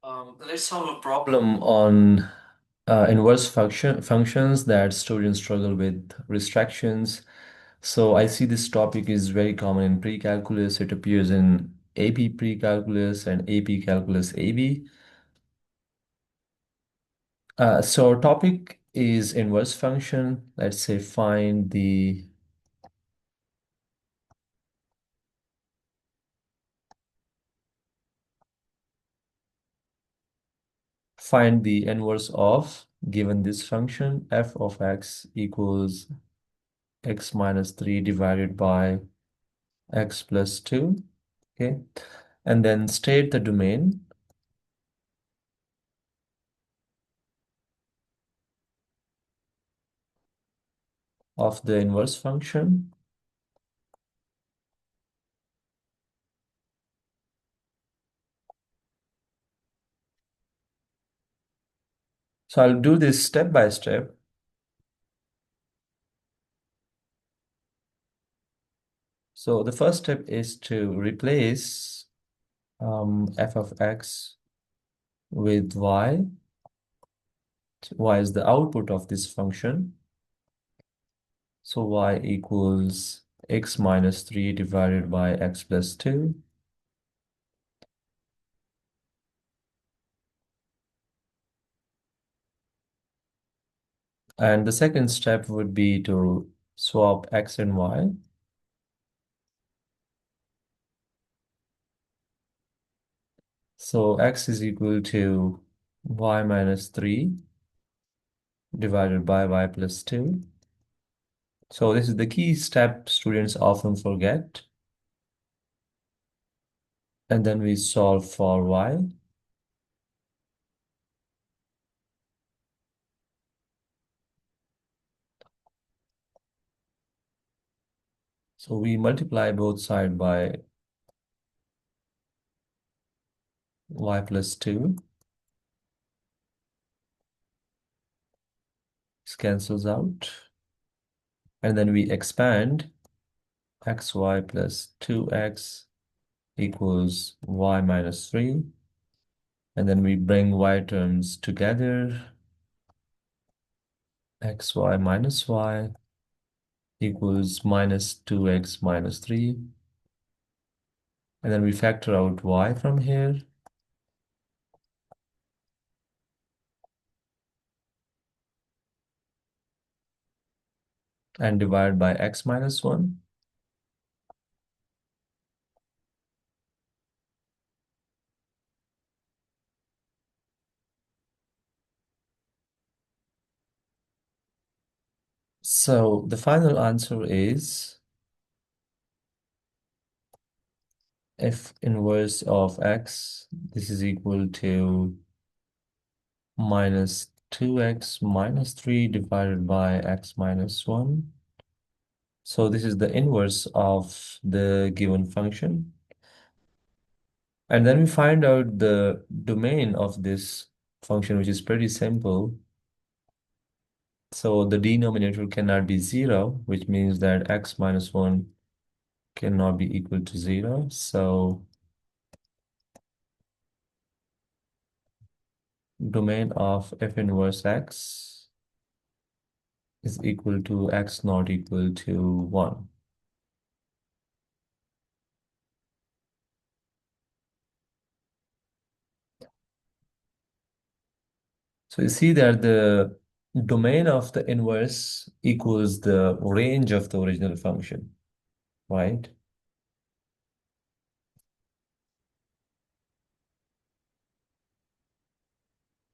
Let's solve a problem on inverse functions that students struggle with restrictions. So I see this topic is very common in pre-calculus. It appears in AP pre-calculus and AP calculus AB. So our topic is inverse function. Let's say find the inverse of given this function f of x equals x minus 3 divided by x plus 2. Okay, and then state the domain of the inverse function. So I'll do this step by step. So the first step is to replace f of x with y. Y is the output of this function. So y equals x minus 3 divided by x plus 2. And the second step would be to swap x and y. So x is equal to y minus 3 divided by y plus 2. So this is the key step students often forget. And then we solve for y. So we multiply both sides by y plus 2. This cancels out. And then we expand xy plus 2x equals y minus 3. And then we bring y terms together. Xy minus y equals minus 2x minus 3. And then we factor out y from here. And divide by x minus 1. So the final answer is f inverse of x, this is equal to minus 2x minus 3 divided by x minus 1. So this is the inverse of the given function. And then we find out the domain of this function, which is pretty simple. So the denominator cannot be 0, which means that x minus 1 cannot be equal to 0. So domain of f inverse x is equal to x not equal to 1. So you see that the domain of the inverse equals the range of the original function, right?